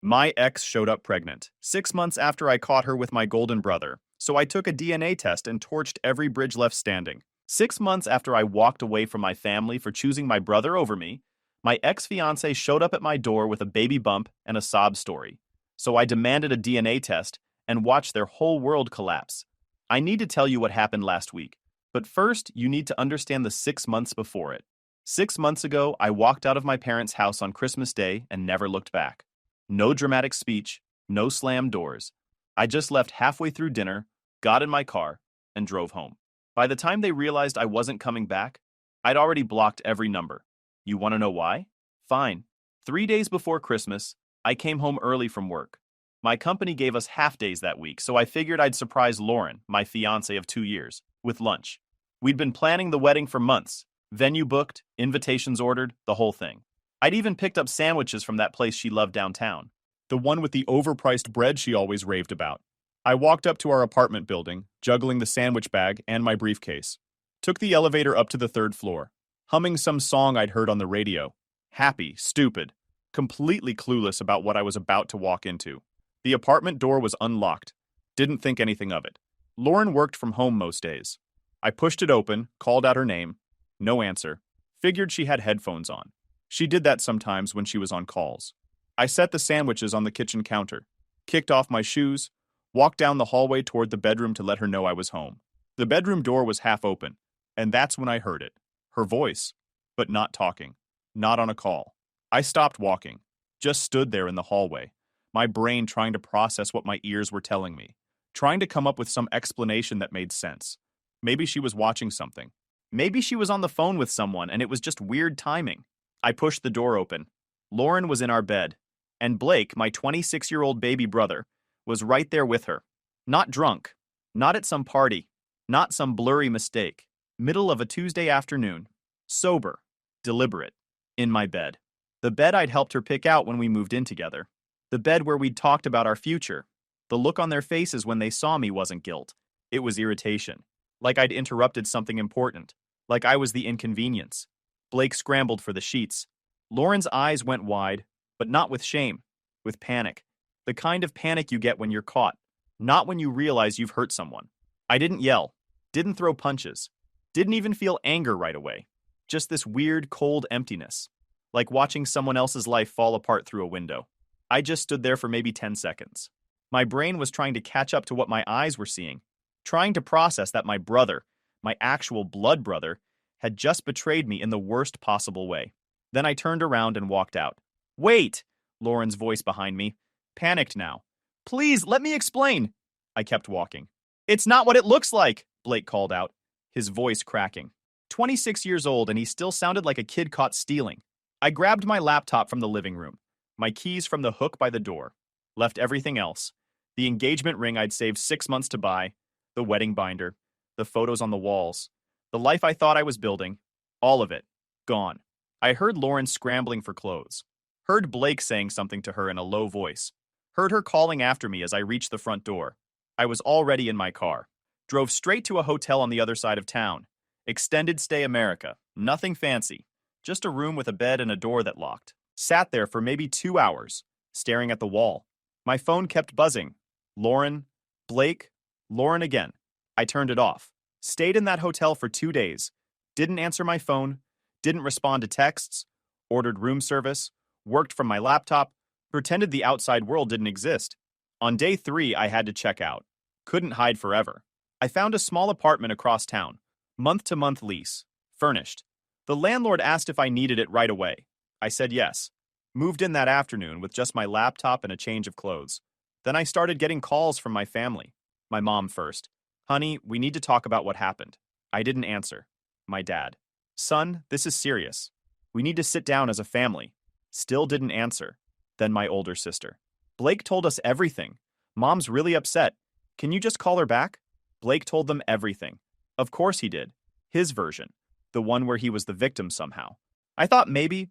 My ex showed up pregnant, 6 months after I caught her with my golden brother, so I took a DNA test and torched every bridge left standing. 6 months after I walked away from my family for choosing my brother over me, my ex-fiance showed up at my door with a baby bump and a sob story. So I demanded a DNA test and watched their whole world collapse. I need to tell you what happened last week, but first you need to understand the 6 months before it. 6 months ago, I walked out of my parents' house on Christmas Day and never looked back. No dramatic speech, no slammed doors. I just left halfway through dinner, got in my car, and drove home. By the time they realized I wasn't coming back, I'd already blocked every number. You want to know why? Fine. 3 days before Christmas, I came home early from work. My company gave us half days that week, so I figured I'd surprise Lauren, my fiance of 2 years, with lunch. We'd been planning the wedding for months. Venue booked, invitations ordered, the whole thing. I'd even picked up sandwiches from that place she loved downtown, the one with the overpriced bread she always raved about. I walked up to our apartment building, juggling the sandwich bag and my briefcase. Took the elevator up to the third floor, humming some song I'd heard on the radio. Happy, stupid, completely clueless about what I was about to walk into. The apartment door was unlocked. Didn't think anything of it. Lauren worked from home most days. I pushed it open, called out her name. No answer. Figured she had headphones on. She did that sometimes when she was on calls. I set the sandwiches on the kitchen counter, kicked off my shoes, walked down the hallway toward the bedroom to let her know I was home. The bedroom door was half open, and that's when I heard it. Her voice, but not talking, not on a call. I stopped walking, just stood there in the hallway, my brain trying to process what my ears were telling me, trying to come up with some explanation that made sense. Maybe she was watching something. Maybe she was on the phone with someone and it was just weird timing. I pushed the door open. Lauren was in our bed, and Blake, my 26-year-old baby brother, was right there with her. Not drunk, not at some party, not some blurry mistake. Middle of a Tuesday afternoon. Sober, deliberate, in my bed. The bed I'd helped her pick out when we moved in together. The bed where we'd talked about our future. The look on their faces when they saw me wasn't guilt. It was irritation. Like I'd interrupted something important. Like I was the inconvenience. Blake scrambled for the sheets. Lauren's eyes went wide, but not with shame, with panic. The kind of panic you get when you're caught, not when you realize you've hurt someone. I didn't yell, didn't throw punches, didn't even feel anger right away. Just this weird, cold emptiness, like watching someone else's life fall apart through a window. I just stood there for maybe 10 seconds. My brain was trying to catch up to what my eyes were seeing, trying to process that my brother, my actual blood brother, had just betrayed me in the worst possible way. Then I turned around and walked out. Wait! Lauren's voice behind me. Panicked now. Please, let me explain! I kept walking. It's not what it looks like, Blake called out, his voice cracking. 26 years old and he still sounded like a kid caught stealing. I grabbed my laptop from the living room, my keys from the hook by the door, left everything else. The engagement ring I'd saved 6 months to buy, the wedding binder, the photos on the walls, the life I thought I was building, all of it, gone. I heard Lauren scrambling for clothes. Heard Blake saying something to her in a low voice. Heard her calling after me as I reached the front door. I was already in my car. Drove straight to a hotel on the other side of town. Extended stay America. Nothing fancy. Just a room with a bed and a door that locked. Sat there for maybe 2 hours, staring at the wall. My phone kept buzzing. Lauren, Blake, Lauren again. I turned it off. Stayed in that hotel for 2 days. Didn't answer my phone. Didn't respond to texts. Ordered room service. Worked from my laptop. Pretended the outside world didn't exist. On day 3, I had to check out. Couldn't hide forever. I found a small apartment across town. Month-to-month lease. Furnished. The landlord asked if I needed it right away. I said yes. Moved in that afternoon with just my laptop and a change of clothes. Then I started getting calls from my family. My mom first. Honey, we need to talk about what happened. I didn't answer. My dad. Son, this is serious. We need to sit down as a family. Still didn't answer. Then my older sister. Blake told us everything. Mom's really upset. Can you just call her back? Blake told them everything. Of course he did. His version. The one where he was the victim somehow. I thought maybe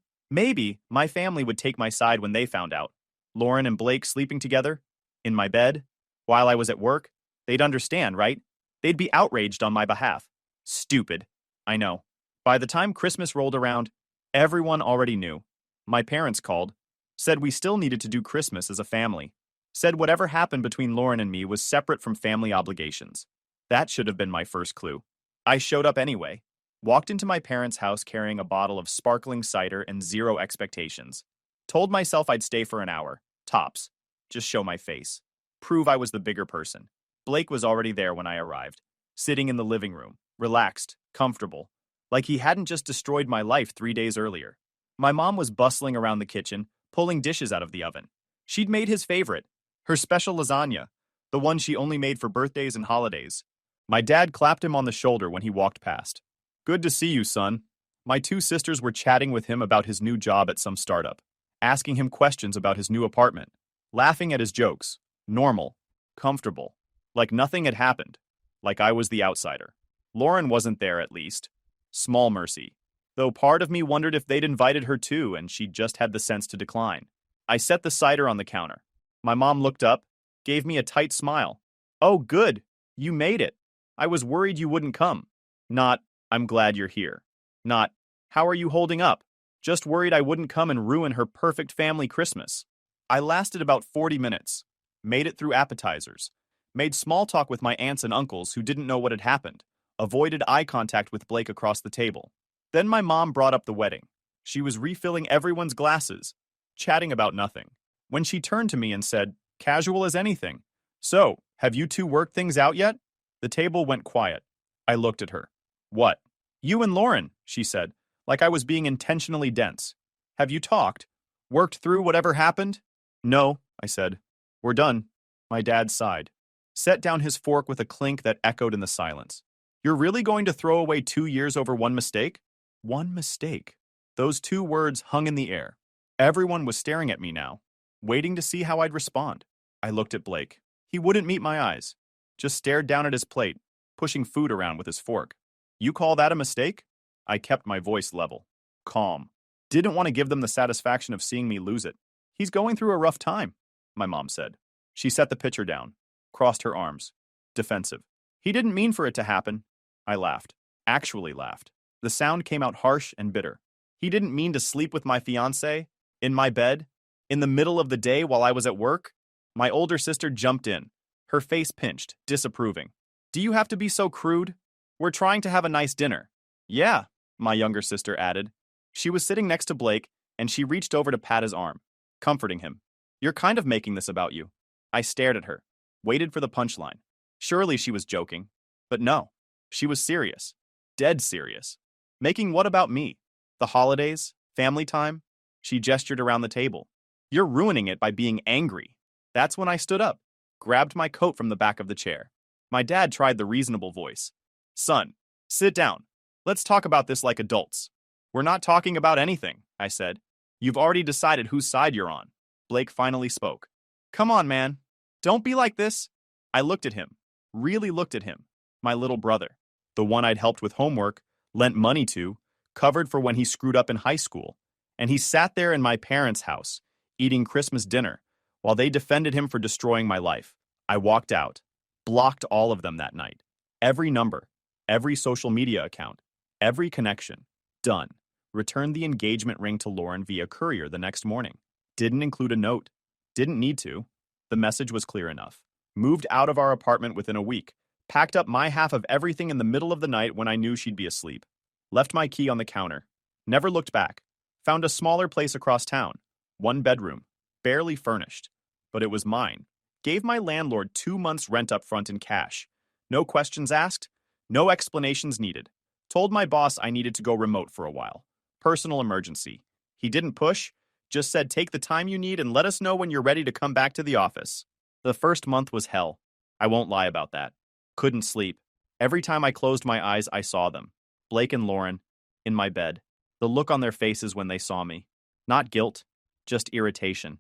my family would take my side when they found out. Lauren and Blake sleeping together, in my bed, while I was at work. They'd understand, right? They'd be outraged on my behalf. Stupid. I know. By the time Christmas rolled around, everyone already knew. My parents called. Said we still needed to do Christmas as a family. Said whatever happened between Lauren and me was separate from family obligations. That should have been my first clue. I showed up anyway. Walked into my parents' house carrying a bottle of sparkling cider and zero expectations. Told myself I'd stay for an hour, tops. Just show my face. Prove I was the bigger person. Blake was already there when I arrived, sitting in the living room, relaxed, comfortable, like he hadn't just destroyed my life 3 days earlier. My mom was bustling around the kitchen, pulling dishes out of the oven. She'd made his favorite, her special lasagna, the one she only made for birthdays and holidays. My dad clapped him on the shoulder when he walked past. Good to see you, son. My two sisters were chatting with him about his new job at some startup, asking him questions about his new apartment, laughing at his jokes, normal, comfortable, like nothing had happened, like I was the outsider. Lauren wasn't there, at least. Small mercy. Though part of me wondered if they'd invited her too and she just had the sense to decline. I set the cider on the counter. My mom looked up, gave me a tight smile. Oh, good. You made it. I was worried you wouldn't come. Not, I'm glad you're here. Not, how are you holding up? Just worried I wouldn't come and ruin her perfect family Christmas. I lasted about 40 minutes. Made it through appetizers. Made small talk with my aunts and uncles who didn't know what had happened. Avoided eye contact with Blake across the table. Then my mom brought up the wedding. She was refilling everyone's glasses, chatting about nothing. When she turned to me and said, casual as anything, "So, have you two worked things out yet?" The table went quiet. I looked at her. What? You and Lauren, she said, like I was being intentionally dense. Have you talked? Worked through whatever happened? No, I said. We're done. My dad sighed. Set down his fork with a clink that echoed in the silence. You're really going to throw away 2 years over one mistake? One mistake. Those two words hung in the air. Everyone was staring at me now, waiting to see how I'd respond. I looked at Blake. He wouldn't meet my eyes. Just stared down at his plate, pushing food around with his fork. You call that a mistake? I kept my voice level, calm. Didn't want to give them the satisfaction of seeing me lose it. He's going through a rough time, my mom said. She set the pitcher down, crossed her arms, defensive. He didn't mean for it to happen. I laughed, actually laughed. The sound came out harsh and bitter. He didn't mean to sleep with my fiancée, in my bed, in the middle of the day while I was at work. My older sister jumped in, her face pinched, disapproving. Do you have to be so crude? We're trying to have a nice dinner. Yeah, my younger sister added. She was sitting next to Blake, and she reached over to pat his arm, comforting him. You're kind of making this about you. I stared at her, waited for the punchline. Surely she was joking. But no, she was serious. Dead serious. Making what about me? The holidays? Family time? She gestured around the table. You're ruining it by being angry. That's when I stood up, grabbed my coat from the back of the chair. My dad tried the reasonable voice. Son, sit down. Let's talk about this like adults. We're not talking about anything, I said. You've already decided whose side you're on. Blake finally spoke. Come on, man. Don't be like this. I looked at him, really looked at him. My little brother, the one I'd helped with homework, lent money to, covered for when he screwed up in high school. And he sat there in my parents' house, eating Christmas dinner, while they defended him for destroying my life. I walked out, blocked all of them that night. Every number, every social media account, every connection. Done. Returned the engagement ring to Lauren via courier the next morning. Didn't include a note. Didn't need to. The message was clear enough. Moved out of our apartment within a week. Packed up my half of everything in the middle of the night when I knew she'd be asleep. Left my key on the counter. Never looked back. Found a smaller place across town. 1 bedroom. Barely furnished. But it was mine. Gave my landlord 2 months' rent up front in cash. No questions asked. No explanations needed. Told my boss I needed to go remote for a while. Personal emergency. He didn't push. Just said take the time you need and let us know when you're ready to come back to the office. The first month was hell. I won't lie about that. Couldn't sleep. Every time I closed my eyes, I saw them. Blake and Lauren, in my bed. The look on their faces when they saw me. Not guilt, just irritation.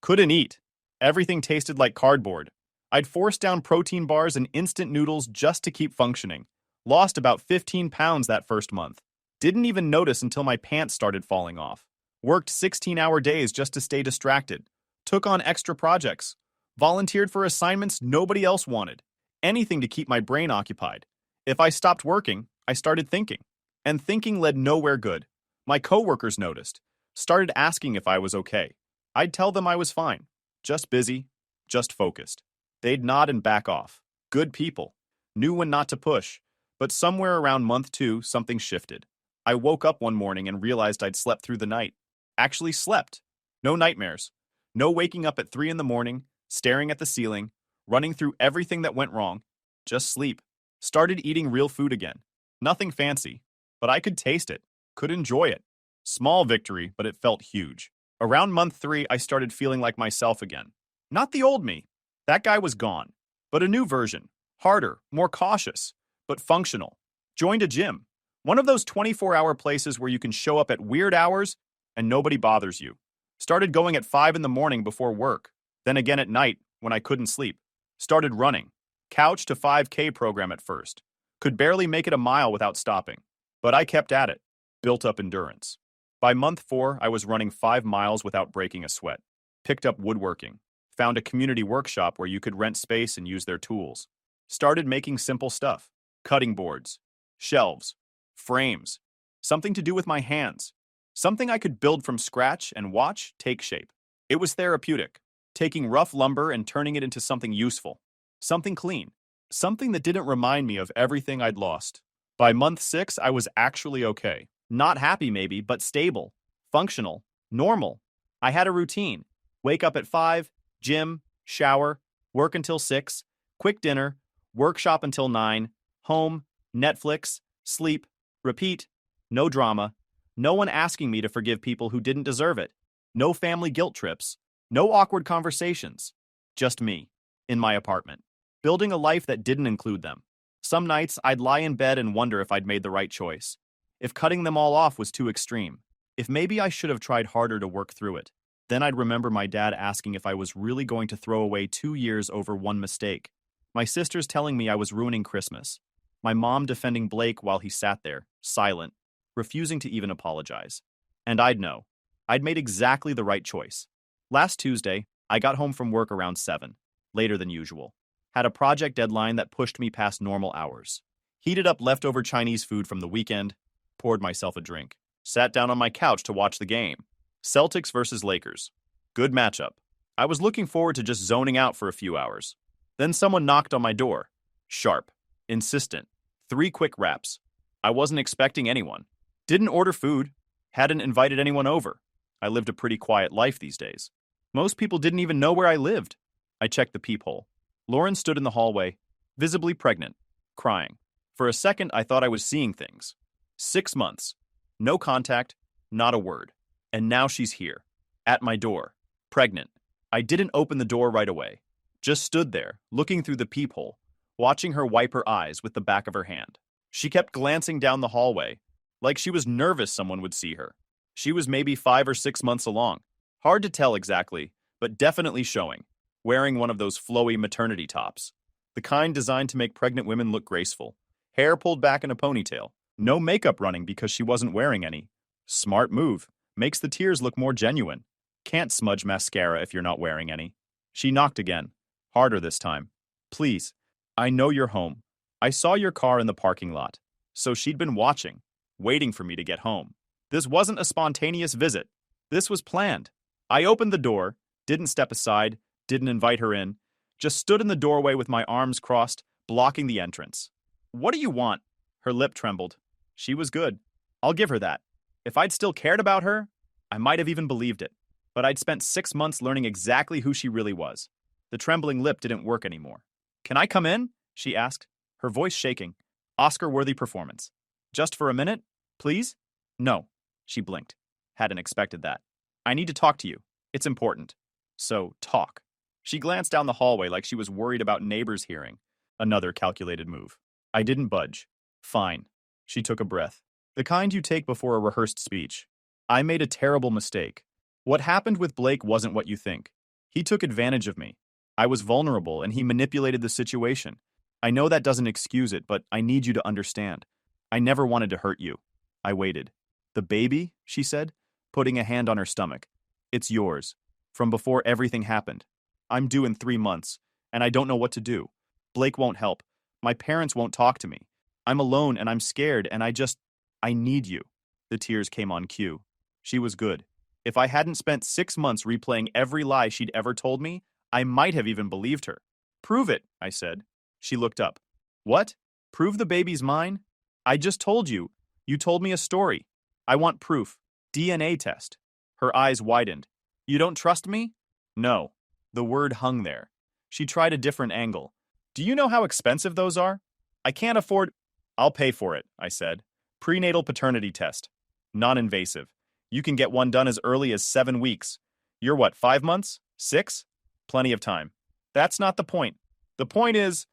Couldn't eat. Everything tasted like cardboard. I'd forced down protein bars and instant noodles just to keep functioning. Lost about 15 pounds that first month. Didn't even notice until my pants started falling off. Worked 16-hour days just to stay distracted. Took on extra projects. Volunteered for assignments nobody else wanted. Anything to keep my brain occupied. If I stopped working, I started thinking. And thinking led nowhere good. My coworkers noticed. Started asking if I was okay. I'd tell them I was fine, just busy, just focused. They'd nod and back off. Good people. Knew when not to push. But somewhere around month 2, something shifted. I woke up one morning and realized I'd slept through the night. Actually slept. No nightmares. No waking up at 3 in the morning, staring at the ceiling, running through everything that went wrong. Just sleep. Started eating real food again. Nothing fancy, but I could taste it, could enjoy it. Small victory, but it felt huge. Around month 3, I started feeling like myself again. Not the old me. That guy was gone. But a new version. Harder, more cautious, but functional. Joined a gym. One of those 24-hour places where you can show up at weird hours and nobody bothers you. Started going at 5 in the morning before work. Then again at night when I couldn't sleep. Started running. Couch to 5K program at first. Could barely make it a mile without stopping. But I kept at it. Built up endurance. By month 4, I was running 5 miles without breaking a sweat. Picked up woodworking. Found a community workshop where you could rent space and use their tools. Started making simple stuff. Cutting boards. Shelves. Frames. Something to do with my hands. Something I could build from scratch and watch take shape. It was therapeutic. Taking rough lumber and turning it into something useful. Something clean. Something that didn't remind me of everything I'd lost. By month 6, I was actually okay. Not happy maybe, but stable. Functional. Normal. I had a routine. Wake up at 5, gym, shower, work until 6, quick dinner, workshop until 9, home, Netflix, sleep, repeat. No drama. No one asking me to forgive people who didn't deserve it. No family guilt trips. No awkward conversations. Just me. In my apartment. Building a life that didn't include them. Some nights, I'd lie in bed and wonder if I'd made the right choice. If cutting them all off was too extreme. If maybe I should have tried harder to work through it. Then I'd remember my dad asking if I was really going to throw away 2 years over one mistake. My sisters telling me I was ruining Christmas. My mom defending Blake while he sat there, silent, refusing to even apologize. And I'd know. I'd made exactly the right choice. Last Tuesday, I got home from work around 7, later than usual. Had a project deadline that pushed me past normal hours. Heated up leftover Chinese food from the weekend, poured myself a drink. Sat down on my couch to watch the game. Celtics versus Lakers. Good matchup. I was looking forward to just zoning out for a few hours. Then someone knocked on my door. Sharp. Insistent. 3 quick raps. I wasn't expecting anyone. Didn't order food. Hadn't invited anyone over. I lived a pretty quiet life these days. Most people didn't even know where I lived. I checked the peephole. Lauren stood in the hallway, visibly pregnant, crying. For a second, I thought I was seeing things. 6 months. No contact, not a word. And now she's here. At my door. Pregnant. I didn't open the door right away. Just stood there, looking through the peephole, watching her wipe her eyes with the back of her hand. She kept glancing down the hallway, like she was nervous someone would see her. She was maybe 5 or 6 months along. Hard to tell exactly, but definitely showing. Wearing one of those flowy maternity tops. The kind designed to make pregnant women look graceful. Hair pulled back in a ponytail. No makeup running because she wasn't wearing any. Smart move. Makes the tears look more genuine. Can't smudge mascara if you're not wearing any. She knocked again. Harder this time. Please. I know you're home. I saw your car in the parking lot. So she'd been watching, waiting for me to get home. This wasn't a spontaneous visit. This was planned. I opened the door, didn't step aside, didn't invite her in, just stood in the doorway with my arms crossed, blocking the entrance. What do you want? Her lip trembled. She was good. I'll give her that. If I'd still cared about her, I might have even believed it. But I'd spent 6 months learning exactly who she really was. The trembling lip didn't work anymore. Can I come in? She asked, her voice shaking. Oscar-worthy performance. Just for a minute, please? No. She blinked. Hadn't expected that. I need to talk to you. It's important. So, talk. She glanced down the hallway like she was worried about neighbors hearing. Another calculated move. I didn't budge. Fine. She took a breath. The kind you take before a rehearsed speech. I made a terrible mistake. What happened with Blake wasn't what you think. He took advantage of me. I was vulnerable and he manipulated the situation. I know that doesn't excuse it, but I need you to understand. I never wanted to hurt you. I waited. The baby, she said, putting a hand on her stomach. It's yours. From before everything happened. I'm due in 3 months, and I don't know what to do. Blake won't help. My parents won't talk to me. I'm alone and I'm scared and I need you. The tears came on cue. She was good. If I hadn't spent 6 months replaying every lie she'd ever told me, I might have even believed her. Prove it, I said. She looked up. What? Prove the baby's mine? I just told you. You told me a story. I want proof. DNA test. Her eyes widened. You don't trust me? No. The word hung there. She tried a different angle. Do you know how expensive those are? I can't afford. I'll pay for it, I said. Prenatal paternity test. Non-invasive. You can get one done as early as 7 weeks. You're what, 5 months? 6? Plenty of time. That's not the point. The point is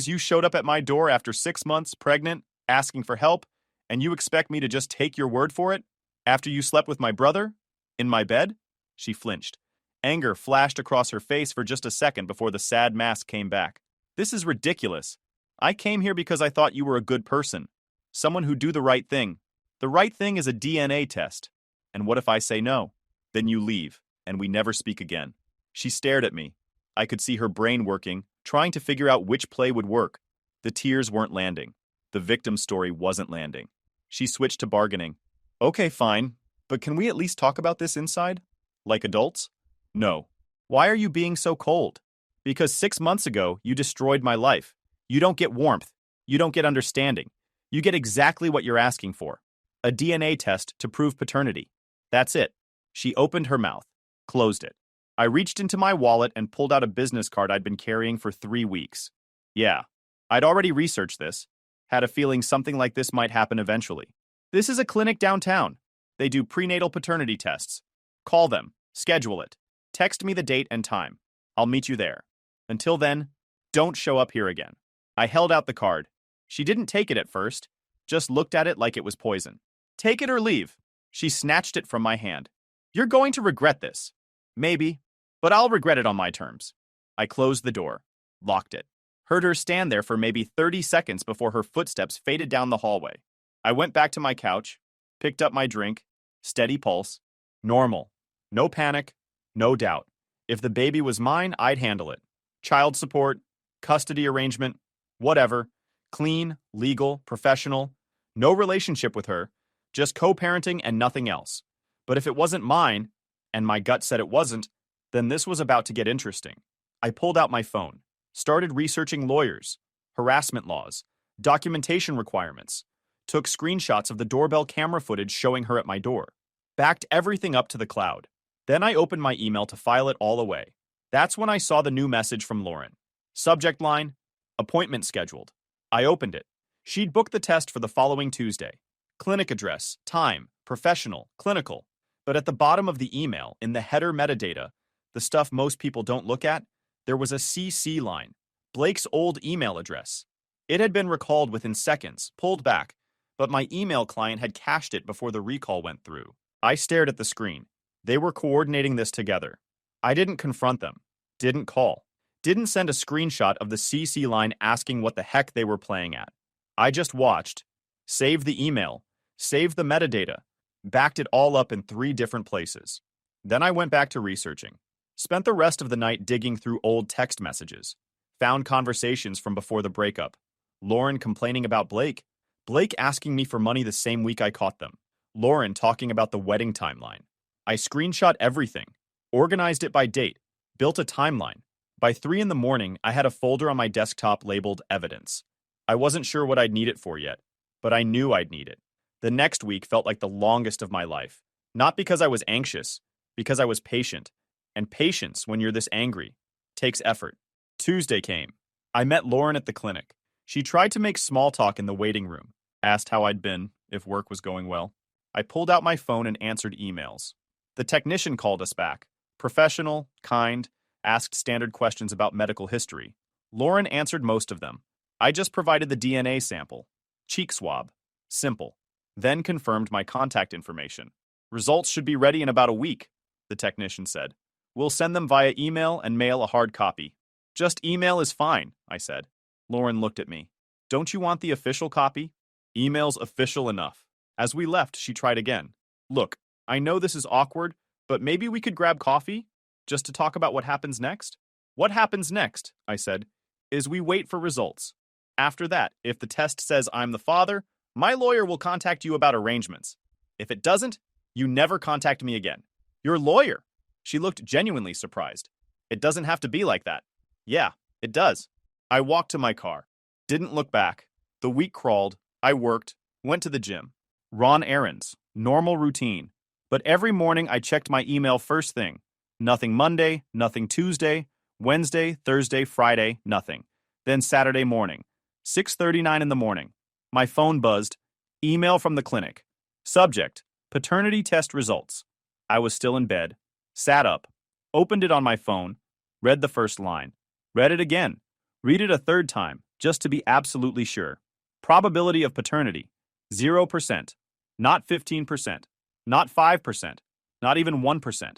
you showed up at my door after 6 months, pregnant, asking for help, and you expect me to just take your word for it? After you slept with my brother? In my bed? She flinched. Anger flashed across her face for just a second before the sad mask came back. This is ridiculous. I came here because I thought you were a good person. Someone who'd do the right thing. The right thing is a DNA test. And what if I say no? Then you leave, and we never speak again. She stared at me. I could see her brain working, trying to figure out which play would work. The tears weren't landing. The victim story wasn't landing. She switched to bargaining. Okay, fine, but can we at least talk about this inside? Like adults? No. Why are you being so cold? Because 6 months ago, you destroyed my life. You don't get warmth. You don't get understanding. You get exactly what you're asking for. A DNA test to prove paternity. That's it. She opened her mouth, closed it. I reached into my wallet and pulled out a business card I'd been carrying for 3 weeks. Yeah, I'd already researched this. Had a feeling something like this might happen eventually. This is a clinic downtown. They do prenatal paternity tests. Call them. Schedule it. Text me the date and time. I'll meet you there. Until then, don't show up here again. I held out the card. She didn't take it at first, just looked at it like it was poison. Take it or leave. She snatched it from my hand. You're going to regret this. Maybe, but I'll regret it on my terms. I closed the door, locked it, heard her stand there for maybe 30 seconds before her footsteps faded down the hallway. I went back to my couch, picked up my drink, steady pulse, normal, no panic, no doubt. If the baby was mine, I'd handle it. Child support, custody arrangement, whatever, clean, legal, professional, no relationship with her, just co-parenting and nothing else. But if it wasn't mine, and my gut said it wasn't, then this was about to get interesting. I pulled out my phone, started researching lawyers, harassment laws, documentation requirements, took screenshots of the doorbell camera footage showing her at my door, backed everything up to the cloud. Then I opened my email to file it all away. That's when I saw the new message from Lauren. Subject line, appointment scheduled. I opened it. She'd booked the test for the following Tuesday. Clinic address, time, professional, clinical. But at the bottom of the email, in the header metadata, the stuff most people don't look at, there was a CC line, Blake's old email address. It had been recalled within seconds, pulled back, but my email client had cached it before the recall went through. I stared at the screen. They were coordinating this together. I didn't confront them, didn't call, didn't send a screenshot of the CC line asking what the heck they were playing at. I just watched, saved the email, saved the metadata, backed it all up in 3 different places. Then I went back to researching. Spent the rest of the night digging through old text messages. Found conversations from before the breakup. Lauren complaining about Blake. Blake asking me for money the same week I caught them. Lauren talking about the wedding timeline. I screenshot everything. Organized it by date. Built a timeline. By 3 in the morning, I had a folder on my desktop labeled Evidence. I wasn't sure what I'd need it for yet, but I knew I'd need it. The next week felt like the longest of my life. Not because I was anxious, because I was patient. And patience, when you're this angry, takes effort. Tuesday came. I met Lauren at the clinic. She tried to make small talk in the waiting room, asked how I'd been, if work was going well. I pulled out my phone and answered emails. The technician called us back. Professional, kind, asked standard questions about medical history. Lauren answered most of them. I just provided the DNA sample. Cheek swab. Simple. Then confirmed my contact information. Results should be ready in about a week, the technician said. We'll send them via email and mail a hard copy. Just email is fine, I said. Lauren looked at me. Don't you want the official copy? Email's official enough. As we left, she tried again. Look, I know this is awkward, but maybe we could grab coffee? Just to talk about what happens next? What happens next, I said, is we wait for results. After that, if the test says I'm the father, my lawyer will contact you about arrangements. If it doesn't, You never contact me again. Your lawyer. She looked genuinely surprised. It doesn't have to be like that. Yeah, it does. I walked to my car. Didn't look back. The week crawled. I worked. Went to the gym. Ran errands. Normal routine. But every morning I checked my email first thing. Nothing Monday, nothing Tuesday, Wednesday, Thursday, Friday, nothing. Then Saturday morning. 6:39 in the morning. My phone buzzed. Email from the clinic. Subject: paternity test results. I was still in bed. Sat up. Opened it on my phone. Read the first line. Read it again. Read it a third time, just to be absolutely sure. Probability of paternity: 0%. Not 15%. Not 5%. Not even 1%.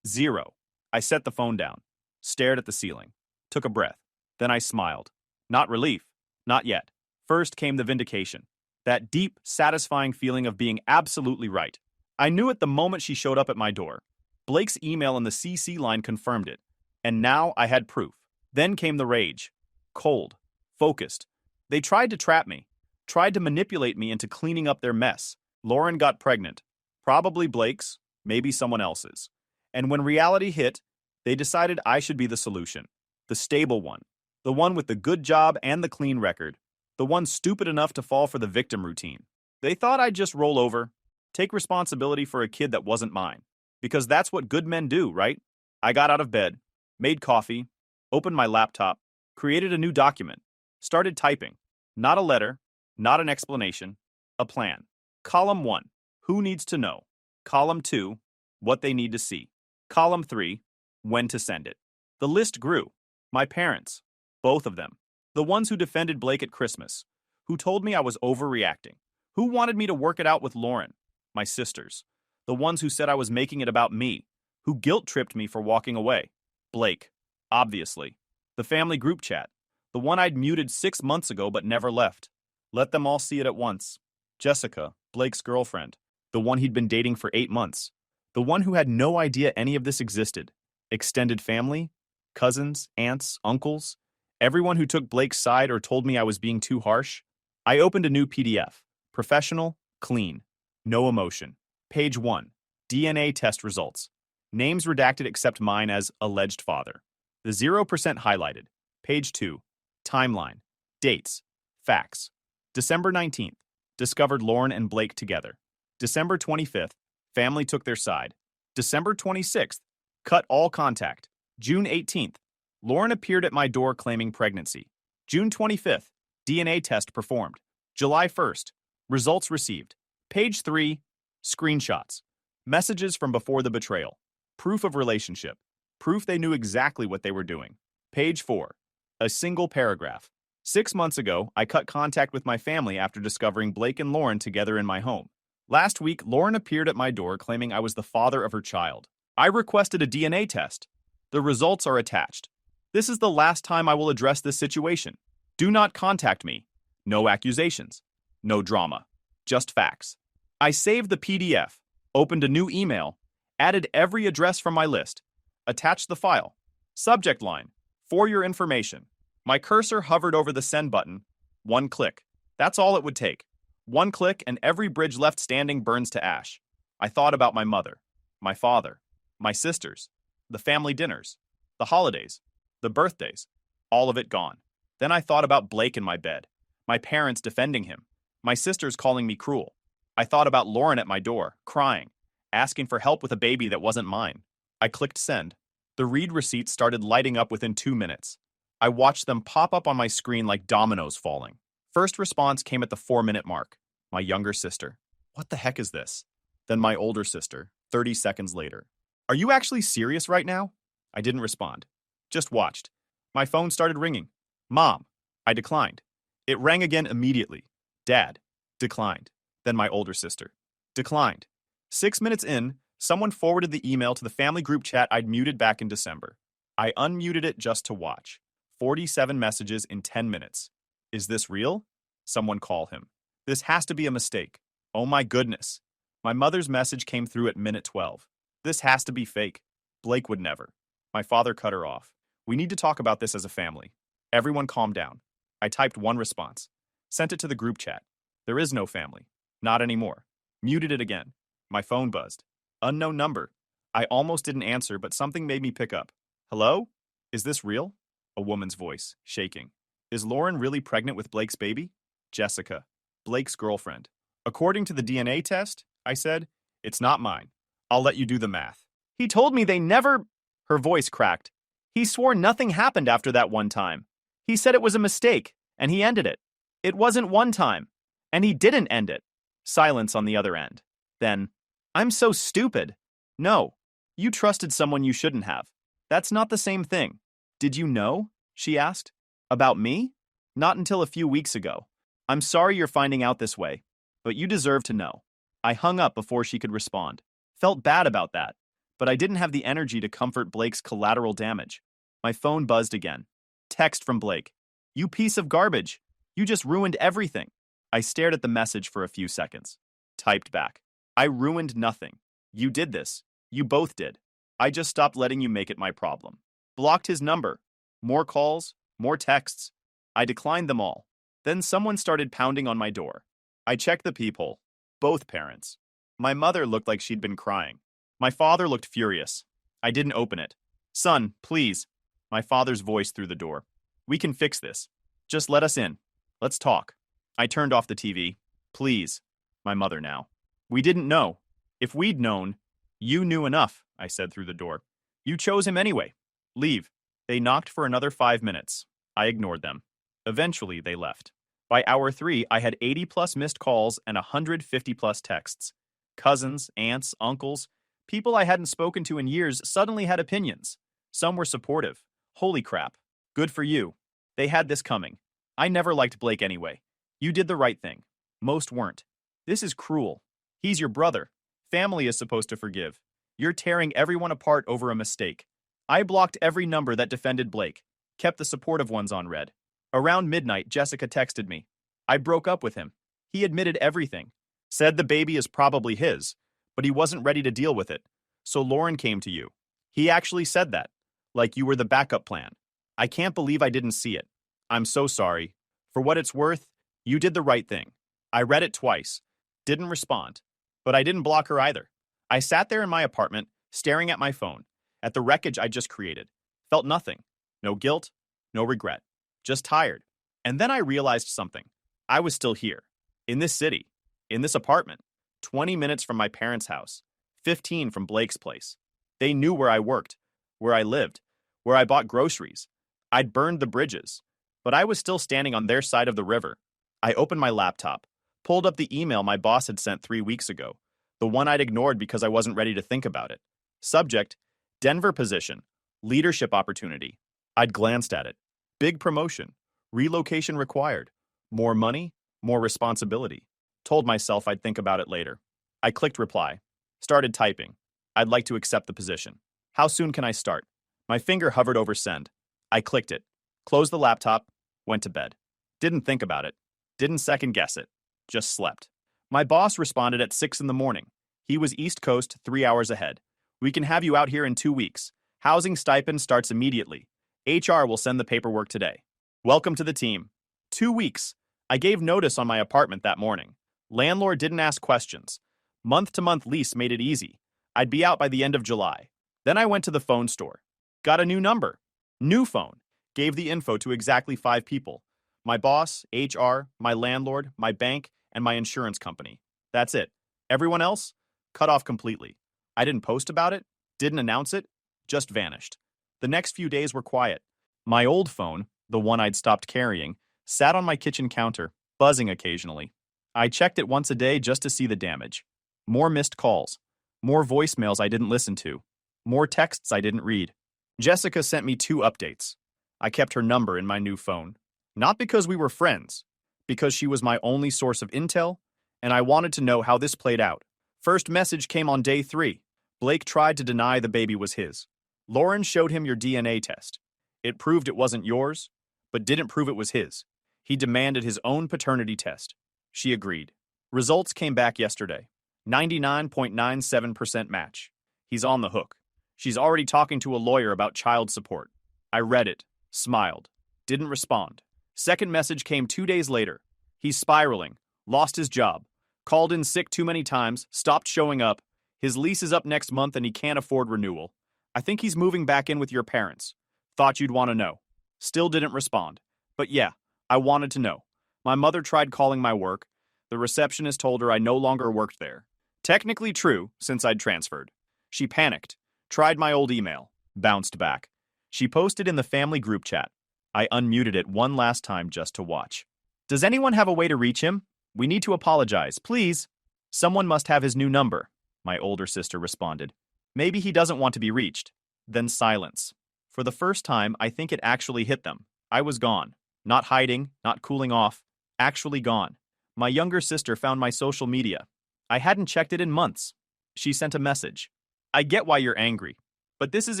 0. I set the phone down. Stared at the ceiling. Took a breath. Then I smiled. Not relief. Not yet. First came the vindication. That deep, satisfying feeling of being absolutely right. I knew it the moment she showed up at my door. Blake's email in the CC line confirmed it. And now I had proof. Then came the rage. Cold. Focused. They tried to trap me. Tried to manipulate me into cleaning up their mess. Lauren got pregnant. Probably Blake's, maybe someone else's. And when reality hit, they decided I should be the solution. The stable one. The one with the good job and the clean record. The one stupid enough to fall for the victim routine. They thought I'd just roll over, take responsibility for a kid that wasn't mine. Because that's what good men do, right? I got out of bed, made coffee, opened my laptop, created a new document, started typing. Not a letter, not an explanation, a plan. Column 1, who needs to know? Column 2, what they need to see. Column 3, when to send it. The list grew. My parents, both of them. The ones who defended Blake at Christmas, who told me I was overreacting, who wanted me to work it out with Lauren. My sisters, the ones who said I was making it about me, who guilt-tripped me for walking away. Blake, obviously. The family group chat, the one I'd muted 6 months ago but never left. Let them all see it at once. Jessica, Blake's girlfriend, the one he'd been dating for 8 months, the one who had no idea any of this existed. Extended family, cousins, aunts, uncles, everyone who took Blake's side or told me I was being too harsh. I opened a new PDF. Professional, clean, no emotion. Page 1. DNA test results. Names redacted except mine as alleged father. The 0% highlighted. Page 2. Timeline. Dates. Facts. December 19th. Discovered Lauren and Blake together. December 25th. Family took their side. December 26th. Cut all contact. June 18th. Lauren appeared at my door claiming pregnancy. June 25th. DNA test performed. July 1st. Results received. Page 3. Screenshots. Messages from before the betrayal. Proof of relationship. Proof they knew exactly what they were doing. Page 4. A single paragraph. 6 months ago, I cut contact with my family after discovering Blake and Lauren together in my home. Last week, Lauren appeared at my door claiming I was the father of her child. I requested a DNA test. The results are attached. This is the last time I will address this situation. Do not contact me. No accusations. No drama. Just facts. I saved the PDF, opened a new email, added every address from my list, attached the file. Subject line: for your information. My cursor hovered over the send button. 1 click. That's all it would take. 1 click and every bridge left standing burns to ash. I thought about my mother, my father, my sisters, the family dinners, the holidays, the birthdays, all of it gone. Then I thought about Blake in my bed, my parents defending him, my sisters calling me cruel. I thought about Lauren at my door, crying, asking for help with a baby that wasn't mine. I clicked send. The read receipts started lighting up within 2 minutes. I watched them pop up on my screen like dominoes falling. First response came at the 4-minute mark. My younger sister. What the heck is this? Then my older sister, 30 seconds later. Are you actually serious right now? I didn't respond. Just watched. My phone started ringing. Mom. I declined. It rang again immediately. Dad. Declined. Then my older sister. Declined. 6 minutes in, someone forwarded the email to the family group chat I'd muted back in December. I unmuted it just to watch. 47 messages in 10 minutes. Is this real? Someone call him. This has to be a mistake. Oh my goodness. My mother's message came through at minute 12. This has to be fake. Blake would never. My father cut her off. We need to talk about this as a family. Everyone calm down. I typed one response. Sent it to the group chat. There is no family. Not anymore. Muted it again. My phone buzzed. Unknown number. I almost didn't answer, but something made me pick up. Hello? Is this real? A woman's voice, shaking. Is Lauren really pregnant with Blake's baby? Jessica, Blake's girlfriend. According to the DNA test, I said, it's not mine. I'll let you do the math. He told me they never... Her voice cracked. He swore nothing happened after that one time. He said it was a mistake, and he ended it. It wasn't one time, and he didn't end it. Silence on the other end. Then, I'm so stupid. No, you trusted someone you shouldn't have. That's not the same thing. Did you know? She asked. About me? Not until a few weeks ago. I'm sorry you're finding out this way, but you deserve to know. I hung up before she could respond. Felt bad about that, but I didn't have the energy to comfort Blake's collateral damage. My phone buzzed again. Text from Blake. You piece of garbage. You just ruined everything. I stared at the message for a few seconds. Typed back. I ruined nothing. You did this. You both did. I just stopped letting you make it my problem. Blocked his number. More calls, more texts. I declined them all. Then someone started pounding on my door. I checked the peephole. Both parents. My mother looked like she'd been crying. My father looked furious. I didn't open it. Son, please. My father's voice through the door. We can fix this. Just let us in. Let's talk. I turned off the TV. Please. My mother now. We didn't know. If we'd known, you knew enough, I said through the door. You chose him anyway. Leave. They knocked for another 5 minutes. I ignored them. Eventually, they left. By hour 3, I had 80-plus missed calls and 150-plus texts. Cousins, aunts, uncles, people I hadn't spoken to in years suddenly had opinions. Some were supportive. Holy crap. Good for you. They had this coming. I never liked Blake anyway. You did the right thing. Most weren't. This is cruel. He's your brother. Family is supposed to forgive. You're tearing everyone apart over a mistake. I blocked every number that defended Blake, kept the supportive ones on red. Around midnight, Jessica texted me. I broke up with him. He admitted everything. Said the baby is probably his, but he wasn't ready to deal with it. So Lauren came to you. He actually said that, like you were the backup plan. I can't believe I didn't see it. I'm so sorry. For what it's worth, you did the right thing. I read it twice. Didn't respond. But I didn't block her either. I sat there in my apartment, staring at my phone, at the wreckage I just created. Felt nothing. No guilt, no regret. Just tired. And then I realized something. I was still here. In this city. In this apartment. 20 minutes from my parents' house. 15 from Blake's place. They knew where I worked, where I lived, where I bought groceries. I'd burned the bridges. But I was still standing on their side of the river. I opened my laptop, pulled up the email my boss had sent 3 weeks ago, the one I'd ignored because I wasn't ready to think about it. Subject, Denver position, leadership opportunity. I'd glanced at it. Big promotion, relocation required, more money, more responsibility. Told myself I'd think about it later. I clicked reply, started typing. I'd like to accept the position. How soon can I start? My finger hovered over send. I clicked it, closed the laptop, went to bed. Didn't think about it. Didn't second guess it. Just slept. My boss responded at 6 in the morning. He was East Coast 3 hours ahead. We can have you out here in 2 weeks. Housing stipend starts immediately. HR will send the paperwork today. Welcome to the team. 2 weeks. I gave notice on my apartment that morning. Landlord didn't ask questions. Month-to-month lease made it easy. I'd be out by the end of July. Then I went to the phone store. Got a new number. New phone. Gave the info to exactly 5 people. My boss, HR, my landlord, my bank, and my insurance company. That's it. Everyone else? Cut off completely. I didn't post about it, didn't announce it, just vanished. The next few days were quiet. My old phone, the one I'd stopped carrying, sat on my kitchen counter, buzzing occasionally. I checked it once a day just to see the damage. More missed calls. More voicemails I didn't listen to. More texts I didn't read. Jessica sent me 2 updates. I kept her number in my new phone. Not because we were friends, because she was my only source of intel, and I wanted to know how this played out. First message came on day 3. Blake tried to deny the baby was his. Lauren showed him your DNA test. It proved it wasn't yours, but didn't prove it was his. He demanded his own paternity test. She agreed. Results came back yesterday. 99.97% match. He's on the hook. She's already talking to a lawyer about child support. I read it, smiled, didn't respond. Second message came 2 days later. He's spiraling, lost his job, Called in sick too many times, stopped showing up. His lease is up next month and he can't afford renewal. I think he's moving back in with your parents. Thought you'd want to know. Still didn't respond. But yeah, I wanted to know. My mother tried calling my work. The receptionist told her I no longer worked there. Technically true, since I'd transferred. She panicked. Tried my old email. Bounced back. She posted in the family group chat. I unmuted it one last time just to watch. Does anyone have a way to reach him? We need to apologize, please. Someone must have his new number, my older sister responded. Maybe he doesn't want to be reached. Then silence. For the first time, I think it actually hit them. I was gone. Not hiding, not cooling off. Actually gone. My younger sister found my social media. I hadn't checked it in months. She sent a message. I get why you're angry, but this is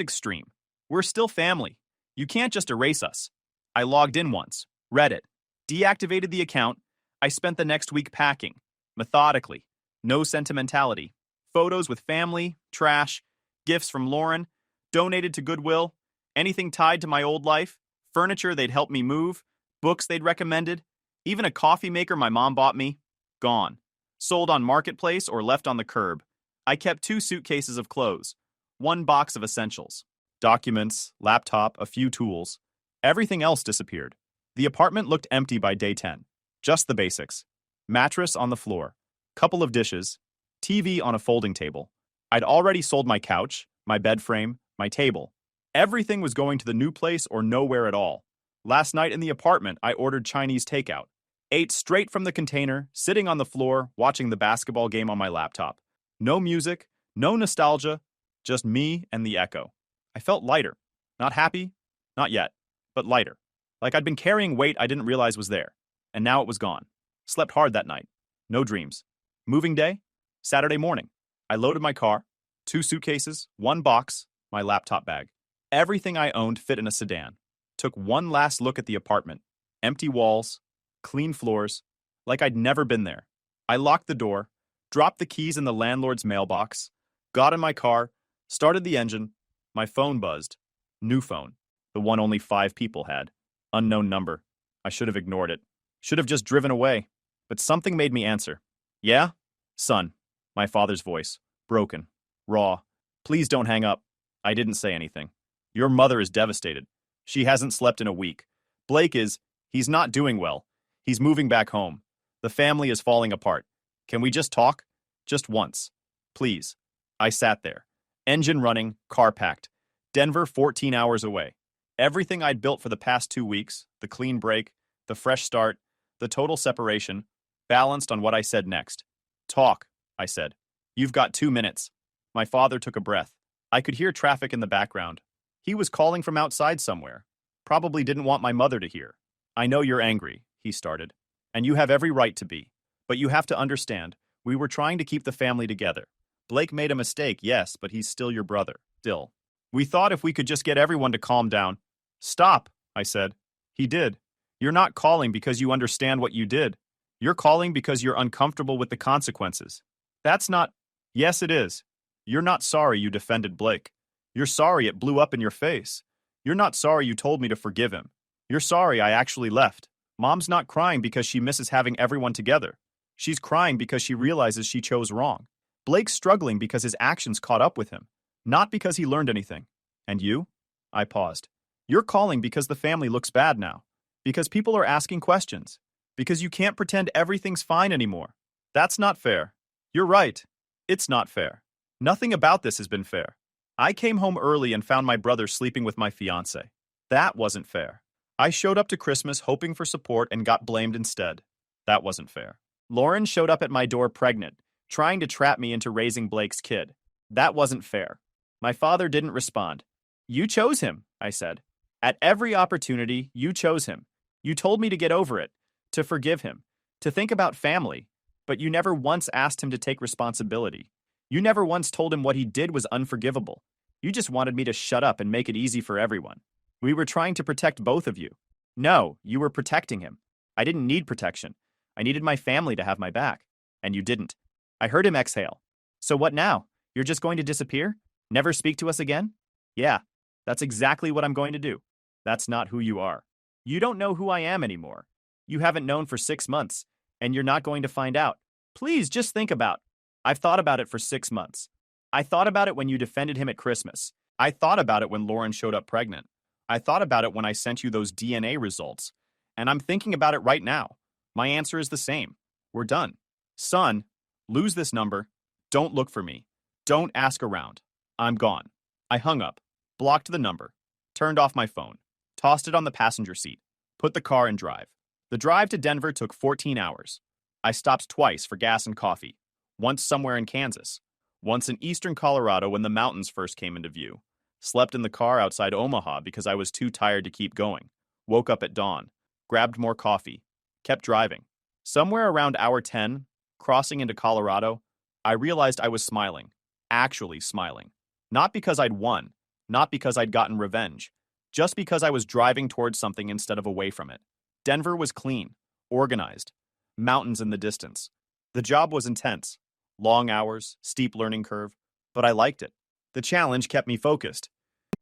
extreme. We're still family. You can't just erase us. I logged in once, read it, deactivated the account. I spent the next week packing, methodically, no sentimentality. Photos with family, trash, gifts from Lauren, donated to Goodwill, anything tied to my old life, furniture they'd helped me move, books they'd recommended, even a coffee maker my mom bought me, gone. Sold on Marketplace or left on the curb. I kept 2 suitcases of clothes, 1 box of essentials, documents, laptop, a few tools. Everything else disappeared. The apartment looked empty by day 10. Just the basics. Mattress on the floor, couple of dishes, TV on a folding table. I'd already sold my couch, my bed frame, my table. Everything was going to the new place or nowhere at all. Last night in the apartment, I ordered Chinese takeout. Ate straight from the container, sitting on the floor, watching the basketball game on my laptop. No music, no nostalgia, just me and the echo. I felt lighter. Not happy, not yet, but lighter. Like I'd been carrying weight I didn't realize was there. And now it was gone. Slept hard that night. No dreams. Moving day? Saturday morning. I loaded my car, 2 suitcases, 1 box, my laptop bag. Everything I owned fit in a sedan. Took one last look at the apartment. Empty walls, clean floors, like I'd never been there. I locked the door, dropped the keys in the landlord's mailbox, got in my car, started the engine. My phone buzzed. New phone. The one only 5 people had. Unknown number. I should have ignored it. Should have just driven away. But something made me answer. Yeah? Son. My father's voice. Broken. Raw. Please don't hang up. I didn't say anything. Your mother is devastated. She hasn't slept in a week. Blake is. He's not doing well. He's moving back home. The family is falling apart. Can we just talk? Just once. Please. I sat there. Engine running, car packed. Denver 14 hours away. Everything I'd built for the past 2 weeks, the clean break, the fresh start, the total separation, balanced on what I said next. Talk, I said. You've got 2 minutes. My father took a breath. I could hear traffic in the background. He was calling from outside somewhere. Probably didn't want my mother to hear. I know you're angry, he started. And you have every right to be. But you have to understand, we were trying to keep the family together. Blake made a mistake, yes, but he's still your brother. Still. We thought if we could just get everyone to calm down. Stop, I said. He did. You're not calling because you understand what you did. You're calling because you're uncomfortable with the consequences. That's not... Yes, it is. You're not sorry you defended Blake. You're sorry it blew up in your face. You're not sorry you told me to forgive him. You're sorry I actually left. Mom's not crying because she misses having everyone together. She's crying because she realizes she chose wrong. Blake's struggling because his actions caught up with him, not because he learned anything. And you? I paused. You're calling because the family looks bad now. Because people are asking questions. Because you can't pretend everything's fine anymore. That's not fair. You're right. It's not fair. Nothing about this has been fair. I came home early and found my brother sleeping with my fiancé. That wasn't fair. I showed up to Christmas hoping for support and got blamed instead. That wasn't fair. Lauren showed up at my door pregnant, trying to trap me into raising Blake's kid. That wasn't fair. My father didn't respond. You chose him, I said. At every opportunity, you chose him. You told me to get over it, to forgive him, to think about family, but you never once asked him to take responsibility. You never once told him what he did was unforgivable. You just wanted me to shut up and make it easy for everyone. We were trying to protect both of you. No, you were protecting him. I didn't need protection. I needed my family to have my back. And you didn't. I heard him exhale. So what now? You're just going to disappear? Never speak to us again? Yeah, that's exactly what I'm going to do. That's not who you are. You don't know who I am anymore. You haven't known for 6 months, and you're not going to find out. Please just think about. I've thought about it for 6 months. I thought about it when you defended him at Christmas. I thought about it when Lauren showed up pregnant. I thought about it when I sent you those DNA results. And I'm thinking about it right now. My answer is the same. We're done. Son, lose this number. Don't look for me. Don't ask around. I'm gone. I hung up, blocked the number, turned off my phone, tossed it on the passenger seat, put the car in drive. The drive to Denver took 14 hours. I stopped twice for gas and coffee, once somewhere in Kansas, once in eastern Colorado when the mountains first came into view. Slept in the car outside Omaha because I was too tired to keep going. Woke up at dawn, grabbed more coffee, kept driving. Somewhere around hour 10, crossing into Colorado, I realized I was smiling, actually smiling. Not because I'd won, not because I'd gotten revenge, just because I was driving towards something instead of away from it. Denver was clean, organized, mountains in the distance. The job was intense, long hours, steep learning curve, but I liked it. The challenge kept me focused.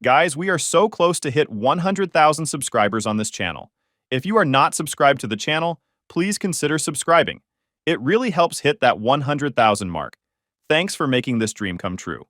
Guys, we are so close to hit 100,000 subscribers on this channel. If you are not subscribed to the channel, please consider subscribing. It really helps hit that 100,000 mark. Thanks for making this dream come true.